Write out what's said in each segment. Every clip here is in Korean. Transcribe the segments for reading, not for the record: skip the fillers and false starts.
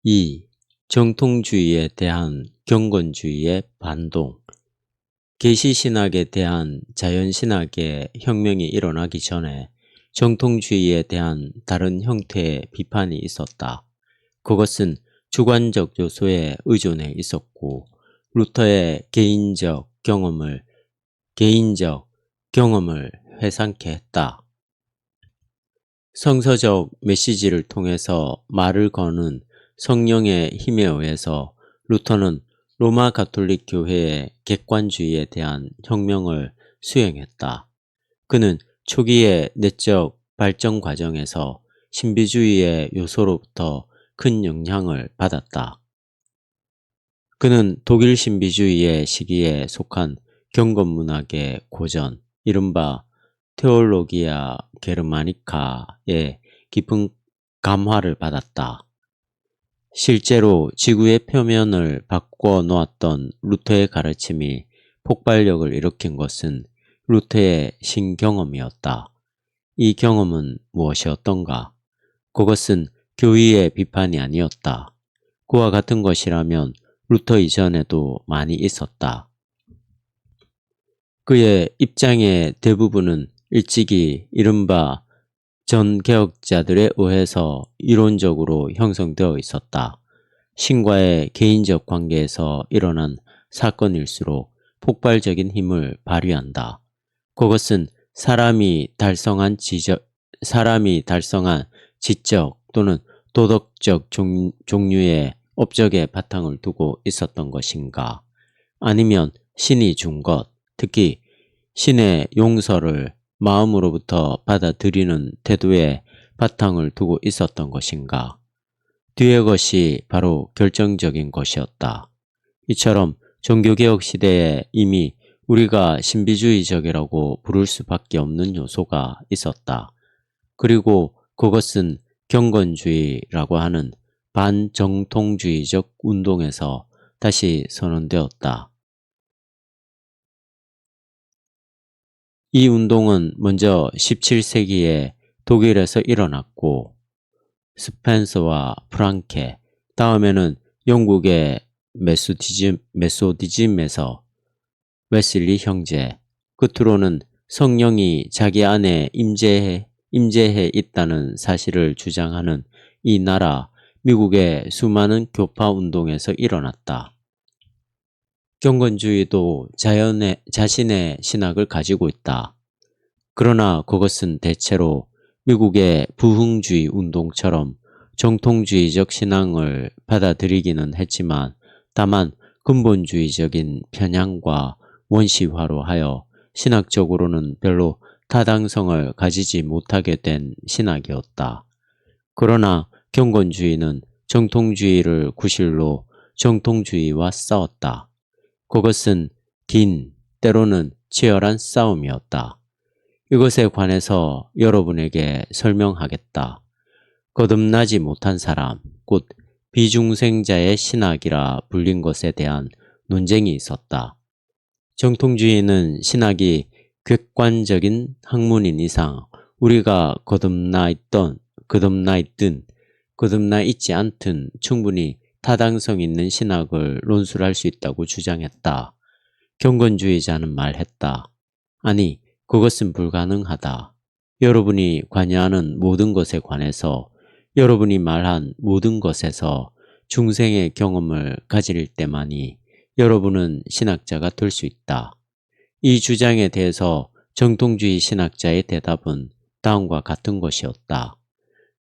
2. 정통주의에 대한 경건주의의 반동. 계시신학에 대한 자연신학의 혁명이 일어나기 전에 정통주의에 대한 다른 형태의 비판이 있었다. 그것은 주관적 요소에 의존해 있었고 루터의 개인적 경험을 회상케 했다. 성서적 메시지를 통해서 말을 거는 성령의 힘에 의해서 루터는 로마 가톨릭 교회의 객관주의에 대한 혁명을 수행했다. 그는 초기의 내적 발전 과정에서 신비주의의 요소로부터 큰 영향을 받았다. 그는 독일 신비주의의 시기에 속한 경건문학의 고전, 이른바 테올로기아 게르마니카의 깊은 감화를 받았다. 실제로 지구의 표면을 바꿔 놓았던 루터의 가르침이 폭발력을 일으킨 것은 루터의 신경험이었다. 이 경험은 무엇이었던가? 그것은 교의의 비판이 아니었다. 그와 같은 것이라면 루터 이전에도 많이 있었다. 그의 입장의 대부분은 일찍이 이른바 전개혁자들에 의해서 이론적으로 형성되어 있었다. 신과의 개인적 관계에서 일어난 사건일수록 폭발적인 힘을 발휘한다. 그것은 사람이 달성한 지적 또는 도덕적 종류의 업적에 바탕을 두고 있었던 것인가? 아니면 신이 준 것, 특히 신의 용서를 마음으로부터 받아들이는 태도에 바탕을 두고 있었던 것인가? 뒤의 것이 바로 결정적인 것이었다. 이처럼 종교개혁 시대에 이미 우리가 신비주의적이라고 부를 수밖에 없는 요소가 있었다. 그리고 그것은 경건주의라고 하는 반정통주의적 운동에서 다시 선언되었다. 이 운동은 먼저 17세기에 독일에서 일어났고 스펜서와 프랑케, 다음에는 영국의 메소디즘에서 웨슬리 형제, 끝으로는 성령이 자기 안에 임재해 있다는 사실을 주장하는 이 나라 미국의 수많은 교파 운동에서 일어났다. 경건주의도 자신의 신학을 가지고 있다. 그러나 그것은 대체로 미국의 부흥주의 운동처럼 정통주의적 신앙을 받아들이기는 했지만 다만 근본주의적인 편향과 원시화로 하여 신학적으로는 별로 타당성을 가지지 못하게 된 신학이었다. 그러나 경건주의는 정통주의를 구실로 정통주의와 싸웠다. 그것은 긴, 때로는 치열한 싸움이었다. 이것에 관해서 여러분에게 설명하겠다. 거듭나지 못한 사람, 곧 비중생자의 신학이라 불린 것에 대한 논쟁이 있었다. 정통주의는 신학이 객관적인 학문인 이상 우리가 거듭나 있지 않든 충분히 타당성 있는 신학을 논술할 수 있다고 주장했다. 경건주의자는 말했다. 아니, 그것은 불가능하다. 여러분이 관여하는 모든 것에 관해서 여러분이 말한 모든 것에서 중생의 경험을 가질 때만이 여러분은 신학자가 될 수 있다. 이 주장에 대해서 정통주의 신학자의 대답은 다음과 같은 것이었다.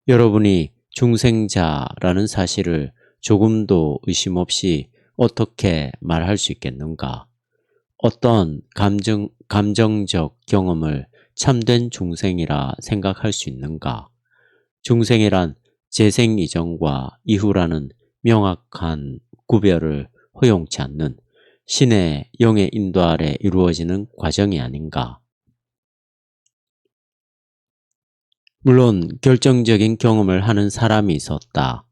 여러분이 중생자라는 사실을 조금도 의심 없이 어떻게 말할 수 있겠는가? 어떤 감정적 경험을 참된 중생이라 생각할 수 있는가? 중생이란 재생 이전과 이후라는 명확한 구별을 허용치 않는 신의 영의 인도 아래 이루어지는 과정이 아닌가? 물론 결정적인 경험을 하는 사람이 있었다.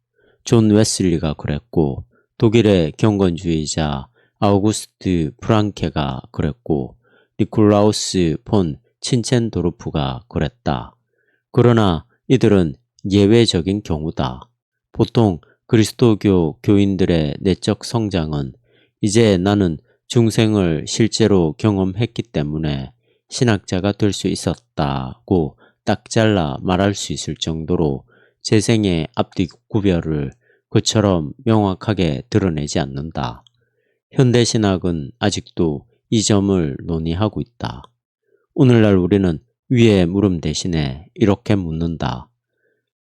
존 웨슬리가 그랬고 독일의 경건주의자 아우구스트 프랑케가 그랬고 니콜라우스 폰 친첸도르프가 그랬다. 그러나 이들은 예외적인 경우다. 보통 그리스도교 교인들의 내적 성장은 이제 나는 중생을 실제로 경험했기 때문에 신학자가 될 수 있었다고 딱 잘라 말할 수 있을 정도로 재생의 앞뒤 구별을 그처럼 명확하게 드러내지 않는다. 현대신학은 아직도 이 점을 논의하고 있다. 오늘날 우리는 위의 물음 대신에 이렇게 묻는다.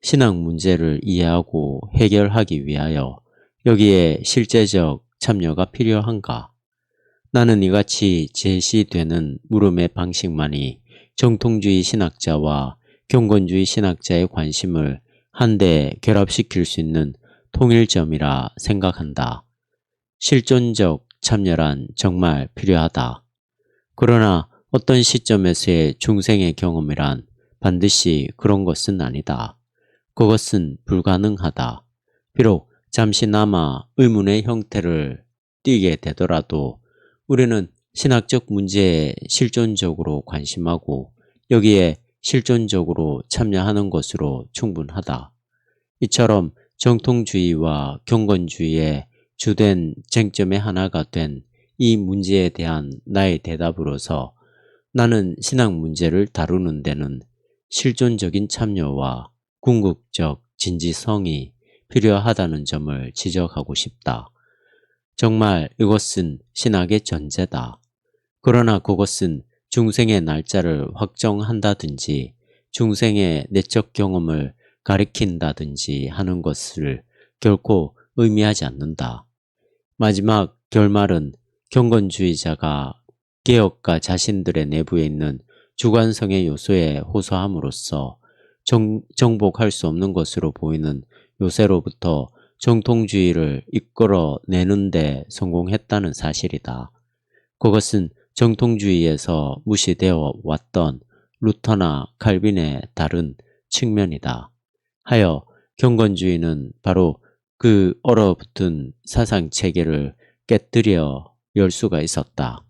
신학 문제를 이해하고 해결하기 위하여 여기에 실제적 참여가 필요한가? 나는 이같이 제시되는 물음의 방식만이 정통주의 신학자와 경건주의 신학자의 관심을 한데 결합시킬 수 있는 통일점이라 생각한다. 실존적 참여란 정말 필요하다. 그러나 어떤 시점에서의 중생의 경험이란 반드시 그런 것은 아니다. 그것은 불가능하다. 비록 잠시나마 의문의 형태를 띠게 되더라도 우리는 신학적 문제에 실존적으로 관심하고 여기에 실존적으로 참여하는 것으로 충분하다. 이처럼 정통주의와 경건주의의 주된 쟁점의 하나가 된 이 문제에 대한 나의 대답으로서 나는 신학 문제를 다루는 데는 실존적인 참여와 궁극적 진지성이 필요하다는 점을 지적하고 싶다. 정말 이것은 신학의 전제다. 그러나 그것은 중생의 날짜를 확정한다든지 중생의 내적 경험을 가리킨다든지 하는 것을 결코 의미하지 않는다. 마지막 결말은 경건주의자가 개혁가 자신들의 내부에 있는 주관성의 요소에 호소함으로써 정복할 수 없는 것으로 보이는 요새로부터 정통주의를 이끌어내는 데 성공했다는 사실이다. 그것은 정통주의에서 무시되어 왔던 루터나 칼빈의 다른 측면이다. 하여 경건주의는 바로 그 얼어붙은 사상체계를 깨뜨려 열 수가 있었다.